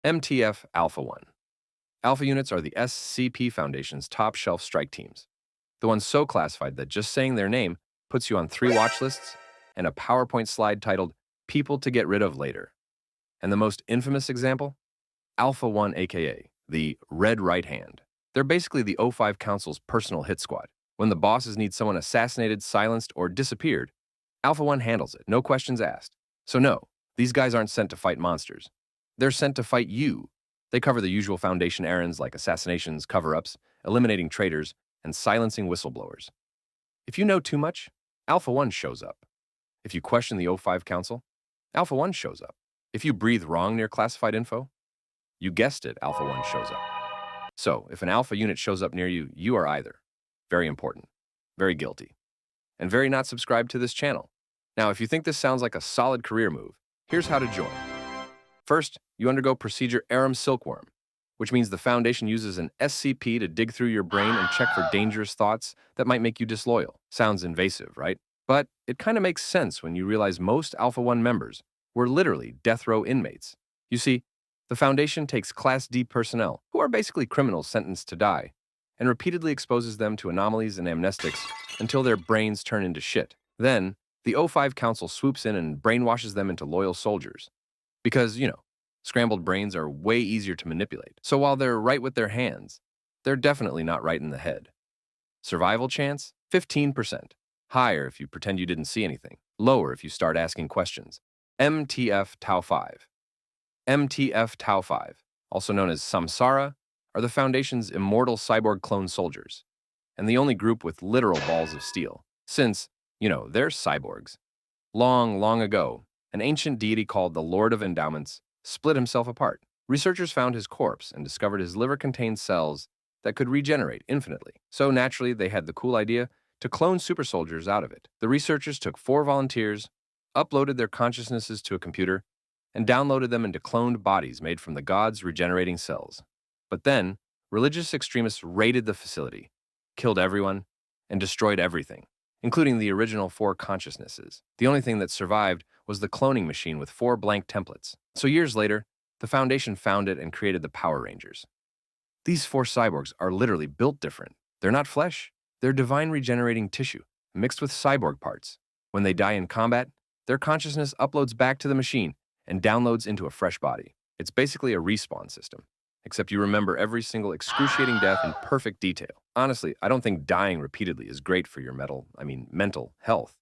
MTF Alpha-1. Alpha units are the SCP Foundation's top-shelf strike teams. The ones so classified that just saying their name puts you on 3 watch lists and a PowerPoint slide titled People to Get Rid of Later. And the most infamous example? Alpha-1 aka the Red Right Hand. They're basically the O5 Council's personal hit squad. When the bosses need someone assassinated, silenced, or disappeared, Alpha-1 handles it, no questions asked. So no, these guys aren't sent to fight monsters. They're sent to fight you. They cover the usual Foundation errands like assassinations, cover-ups, eliminating traitors, and silencing whistleblowers. If you know too much, Alpha-1 shows up. If you question the O5 Council, Alpha-1 shows up. If you breathe wrong near classified info, you guessed it, Alpha-1 shows up. So, if an Alpha unit shows up near you, you are either very important, very guilty, and very not subscribed to this channel. Now, if you think this sounds like a solid career move, here's how to join. First, you undergo procedure Aram Silkworm, which means the Foundation uses an SCP to dig through your brain and check for dangerous thoughts that might make you disloyal. Sounds invasive, right? But it kind of makes sense when you realize most Alpha-1 members were literally death row inmates. You see, the Foundation takes Class D personnel, who are basically criminals sentenced to die, and repeatedly exposes them to anomalies and amnestics until their brains turn into shit. Then, the O5 Council swoops in and brainwashes them into loyal soldiers. Because, scrambled brains are way easier to manipulate. So while they're right with their hands, they're definitely not right in the head. Survival chance? 15%. Higher if you pretend you didn't see anything. Lower if you start asking questions. MTF Tau-5. MTF Tau-5, also known as Samsara, are the Foundation's immortal cyborg clone soldiers, and the only group with literal balls of steel, since, they're cyborgs. Long, long ago, an ancient deity called the Lord of Endowments split himself apart. Researchers found his corpse and discovered his liver contained cells that could regenerate infinitely. So naturally, they had the cool idea to clone super soldiers out of it. The researchers took 4 volunteers, uploaded their consciousnesses to a computer, and downloaded them into cloned bodies made from the gods' regenerating cells. But then, religious extremists raided the facility, killed everyone, and destroyed everything, including the original 4 consciousnesses. The only thing that survived was the cloning machine with 4 blank templates. So years later, the Foundation found it and created the Power Rangers. These 4 cyborgs are literally built different. They're not flesh. They're divine regenerating tissue, mixed with cyborg parts. When they die in combat, their consciousness uploads back to the machine and downloads into a fresh body. It's basically a respawn system, except you remember every single excruciating death in perfect detail. Honestly, I don't think dying repeatedly is great for your mental health.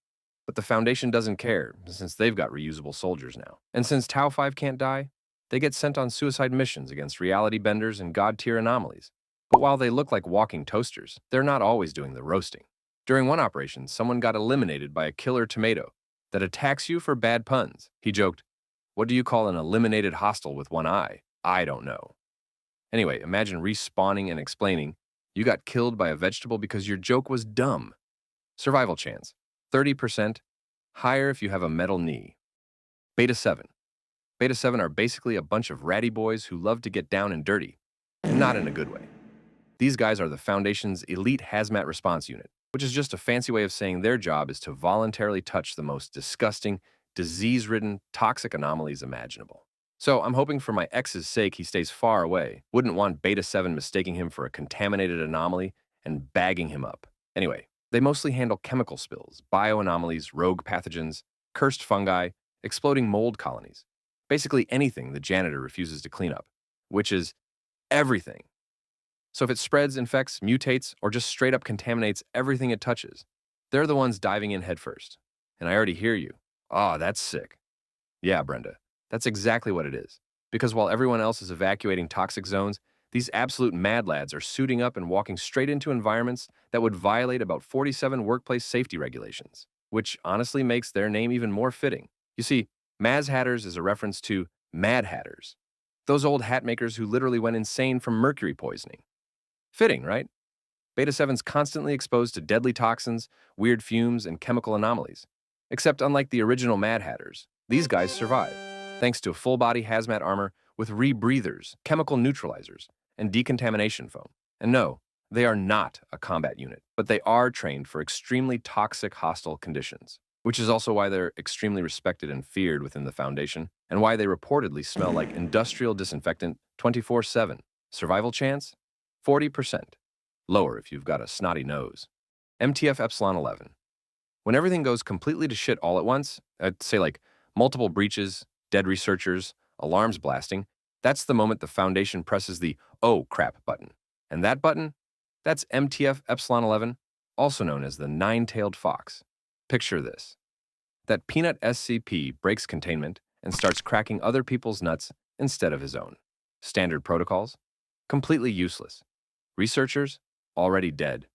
But the Foundation doesn't care, since they've got reusable soldiers now. And since Tau-5 can't die, they get sent on suicide missions against reality benders and god-tier anomalies. But while they look like walking toasters, they're not always doing the roasting. During one operation, someone got eliminated by a killer tomato that attacks you for bad puns. He joked, "What do you call an eliminated hostile with one eye? I don't know." Anyway, imagine respawning and explaining, you got killed by a vegetable because your joke was dumb. Survival chance, 30%, higher if you have a metal knee. Beta-7. Beta-7 are basically a bunch of ratty boys who love to get down and dirty, and not in a good way. These guys are the Foundation's elite hazmat response unit, which is just a fancy way of saying their job is to voluntarily touch the most disgusting, disease-ridden, toxic anomalies imaginable. So I'm hoping for my ex's sake he stays far away. Wouldn't want Beta-7 mistaking him for a contaminated anomaly and bagging him up. Anyway, they mostly handle chemical spills, bioanomalies, rogue pathogens, cursed fungi, exploding mold colonies. Basically anything the janitor refuses to clean up, which is everything. So if it spreads, infects, mutates, or just straight up contaminates everything it touches, they're the ones diving in headfirst. And I already hear you. Oh, that's sick. Yeah, Brenda, that's exactly what it is. Because while everyone else is evacuating toxic zones, these absolute mad lads are suiting up and walking straight into environments that would violate about 47 workplace safety regulations, which honestly makes their name even more fitting. You see, Maz Hatters is a reference to Mad Hatters, those old hat makers who literally went insane from mercury poisoning. Fitting, right? Beta-7's constantly exposed to deadly toxins, weird fumes, and chemical anomalies. Except unlike the original Mad Hatters, these guys survive, thanks to full-body hazmat armor with rebreathers, chemical neutralizers, and decontamination foam. And no, they are not a combat unit, but they are trained for extremely toxic hostile conditions, which is also why they're extremely respected and feared within the Foundation. and why they reportedly smell like industrial disinfectant 24/7. Survival chance? 40%. Lower if you've got a snotty nose. MTF Epsilon-11. When everything goes completely to shit all at once, I'd say like multiple breaches, dead researchers, alarms blasting, that's the moment the Foundation presses the "oh crap" button. And that button? That's MTF Epsilon-11, also known as the nine-tailed fox. Picture this. That peanut SCP breaks containment and starts cracking other people's nuts instead of his own. Standard protocols? Completely useless. Researchers? Already dead.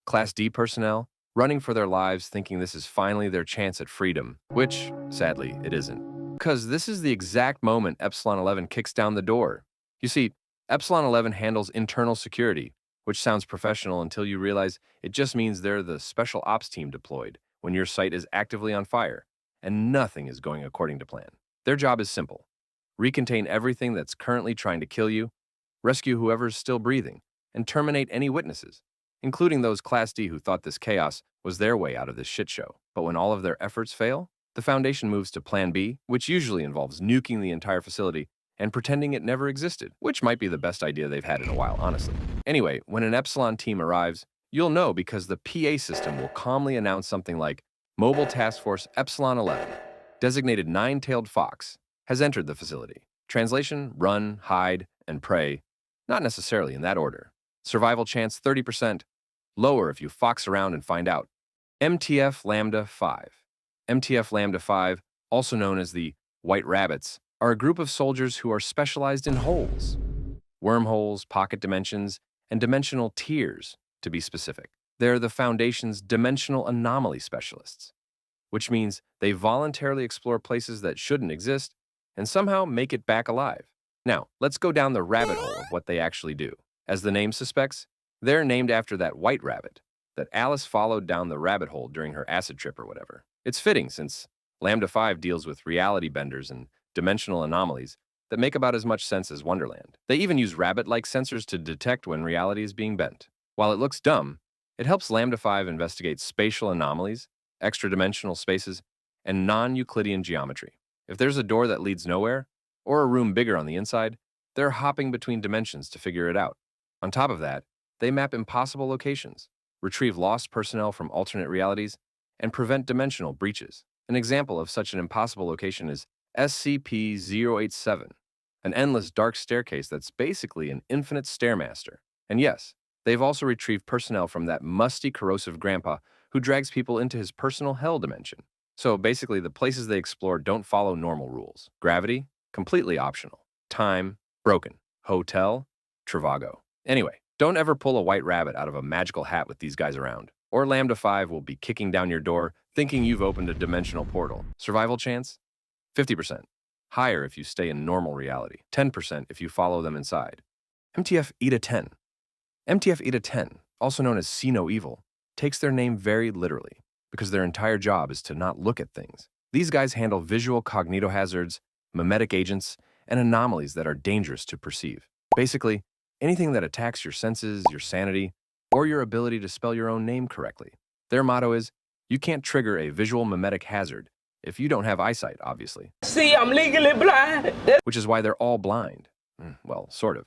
Class D personnel? Running for their lives thinking this is finally their chance at freedom, which, sadly, it isn't. Because this is the exact moment Epsilon-11 kicks down the door. You see, Epsilon-11 handles internal security, which sounds professional until you realize it just means they're the special ops team deployed when your site is actively on fire and nothing is going according to plan. Their job is simple. Recontain everything that's currently trying to kill you, rescue whoever's still breathing, and terminate any witnesses, including those Class D who thought this chaos was their way out of this shit show. But when all of their efforts fail, the Foundation moves to Plan B, which usually involves nuking the entire facility and pretending it never existed, which might be the best idea they've had in a while, honestly. Anyway, when an Epsilon team arrives, you'll know because the PA system will calmly announce something like, Mobile Task Force Epsilon-11, designated nine-tailed fox, has entered the facility. Translation, run, hide, and pray. Not necessarily in that order. Survival chance 30%. Lower if you fox around and find out. MTF Lambda-5. MTF Lambda-5, also known as the White Rabbits, are a group of soldiers who are specialized in holes. Wormholes, pocket dimensions, and dimensional tiers, to be specific. They're the Foundation's dimensional anomaly specialists, which means they voluntarily explore places that shouldn't exist and somehow make it back alive. Now, let's go down the rabbit hole of what they actually do. As the name suspects, they're named after that white rabbit that Alice followed down the rabbit hole during her acid trip or whatever. It's fitting since Lambda-5 deals with reality benders and dimensional anomalies that make about as much sense as Wonderland. They even use rabbit-like sensors to detect when reality is being bent. While it looks dumb, it helps Lambda-5 investigate spatial anomalies, extra-dimensional spaces, and non-Euclidean geometry. If there's a door that leads nowhere, or a room bigger on the inside, they're hopping between dimensions to figure it out. On top of that, they map impossible locations, retrieve lost personnel from alternate realities, and prevent dimensional breaches. An example of such an impossible location is SCP-087, an endless dark staircase that's basically an infinite stairmaster. And yes, they've also retrieved personnel from that musty, corrosive grandpa who drags people into his personal hell dimension. So basically, the places they explore don't follow normal rules. Gravity? Completely optional. Time? Broken. Hotel? Trivago. Anyway, don't ever pull a white rabbit out of a magical hat with these guys around, or Lambda-5 will be kicking down your door thinking you've opened a dimensional portal. Survival chance? 50%. Higher if you stay in normal reality. 10% if you follow them inside. MTF Eta-10. MTF Eta-10, also known as See No Evil, takes their name very literally because their entire job is to not look at things. These guys handle visual cognitohazards, mimetic agents, and anomalies that are dangerous to perceive. Basically, anything that attacks your senses, your sanity, or your ability to spell your own name correctly. Their motto is, you can't trigger a visual mimetic hazard if you don't have eyesight, obviously. See, I'm legally blind. Which is why they're all blind. Well, sort of.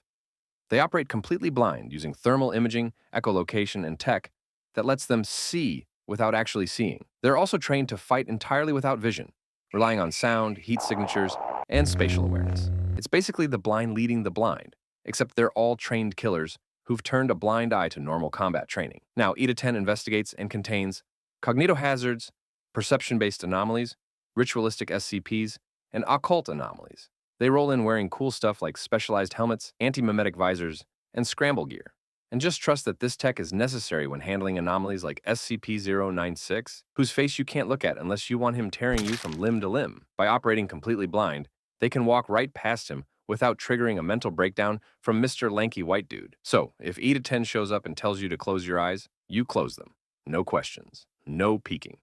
They operate completely blind using thermal imaging, echolocation, and tech that lets them see without actually seeing. They're also trained to fight entirely without vision, relying on sound, heat signatures, and spatial awareness. It's basically the blind leading the blind, except they're all trained killers who've turned a blind eye to normal combat training. Now, Eta-10 investigates and contains cognitohazards, perception-based anomalies, ritualistic SCPs, and occult anomalies. They roll in wearing cool stuff like specialized helmets, anti-mimetic visors, and scramble gear. And just trust that this tech is necessary when handling anomalies like SCP-096, whose face you can't look at unless you want him tearing you from limb to limb. By operating completely blind, they can walk right past him without triggering a mental breakdown from Mr. Lanky White Dude. So, if Eta-10 shows up and tells you to close your eyes, you close them. No questions. No peeking.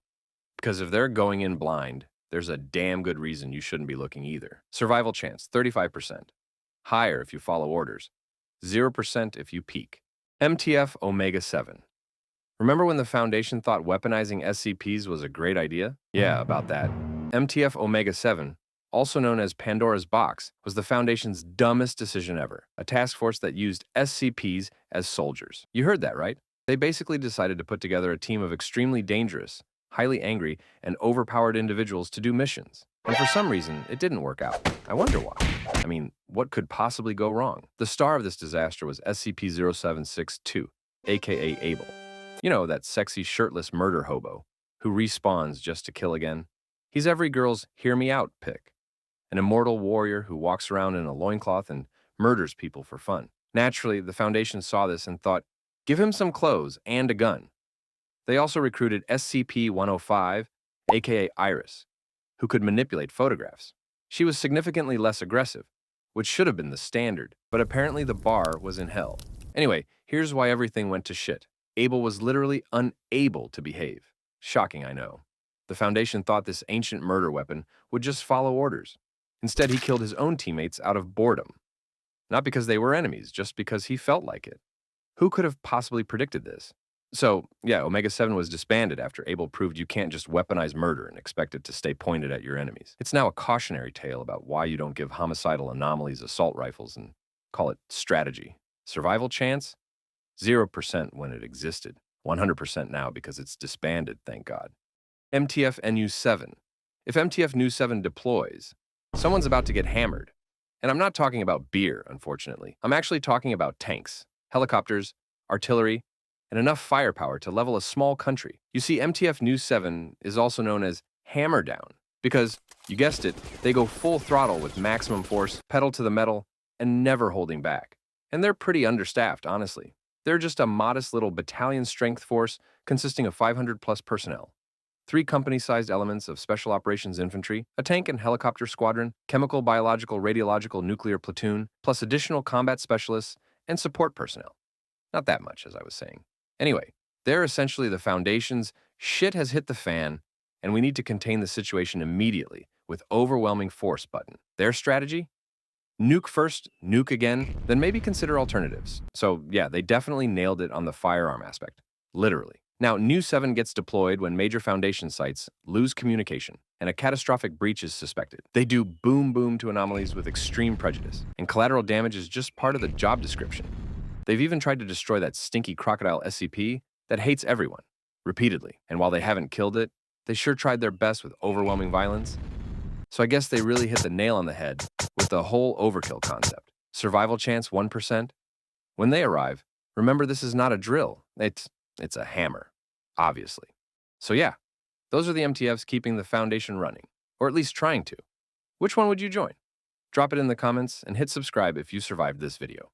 Because if they're going in blind, there's a damn good reason you shouldn't be looking either. Survival chance, 35%. Higher if you follow orders. 0% if you peek. MTF Omega-7. Remember when the Foundation thought weaponizing SCPs was a great idea? Yeah, about that. MTF Omega-7 also known as Pandora's Box, was the Foundation's dumbest decision ever, a task force that used SCPs as soldiers. You heard that, right? They basically decided to put together a team of extremely dangerous, highly angry, and overpowered individuals to do missions. And for some reason, it didn't work out. I wonder why. I mean, what could possibly go wrong? The star of this disaster was SCP-0762, aka Abel. You know, that sexy shirtless murder hobo who respawns just to kill again. He's every girl's hear me out pick. An immortal warrior who walks around in a loincloth and murders people for fun. Naturally, the Foundation saw this and thought, give him some clothes and a gun. They also recruited SCP-105, aka Iris, who could manipulate photographs. She was significantly less aggressive, which should have been the standard, but apparently the bar was in hell. Anyway, here's why everything went to shit. Abel was literally unable to behave. Shocking, I know. The Foundation thought this ancient murder weapon would just follow orders. Instead, he killed his own teammates out of boredom. Not because they were enemies, just because he felt like it. Who could have possibly predicted this? So, yeah, Omega-7 was disbanded after Abel proved you can't just weaponize murder and expect it to stay pointed at your enemies. It's now a cautionary tale about why you don't give homicidal anomalies assault rifles and call it strategy. Survival chance? 0% when it existed. 100% now because it's disbanded, thank God. MTF Nu-7. If MTF Nu-7 deploys, someone's about to get hammered. And I'm not talking about beer, unfortunately. I'm actually talking about tanks, helicopters, artillery, and enough firepower to level a small country. You see, MTF Nu-7 is also known as Hammer Down because, you guessed it, they go full throttle with maximum force, pedal to the metal, and never holding back. And they're pretty understaffed, honestly. They're just a modest little battalion strength force consisting of 500+ personnel. 3 company-sized elements of Special Operations Infantry, a tank and helicopter squadron, chemical, biological, radiological, nuclear platoon, plus additional combat specialists and support personnel. Not that much, as I was saying. Anyway, they're essentially the Foundation's shit has hit the fan, and we need to contain the situation immediately with overwhelming force button. Their strategy? Nuke first, nuke again, then maybe consider alternatives. So yeah, they definitely nailed it on the firearm aspect. Literally. Now, Nu-7 gets deployed when major Foundation sites lose communication and a catastrophic breach is suspected. They do boom-boom to anomalies with extreme prejudice, and collateral damage is just part of the job description. They've even tried to destroy that stinky crocodile SCP that hates everyone, repeatedly. And while they haven't killed it, they sure tried their best with overwhelming violence. So I guess they really hit the nail on the head with the whole overkill concept. Survival chance 1%. When they arrive, remember this is not a drill. It's a hammer, obviously. So yeah, those are the MTFs keeping the Foundation running, or at least trying to. Which one would you join? Drop it in the comments and hit subscribe if you survived this video.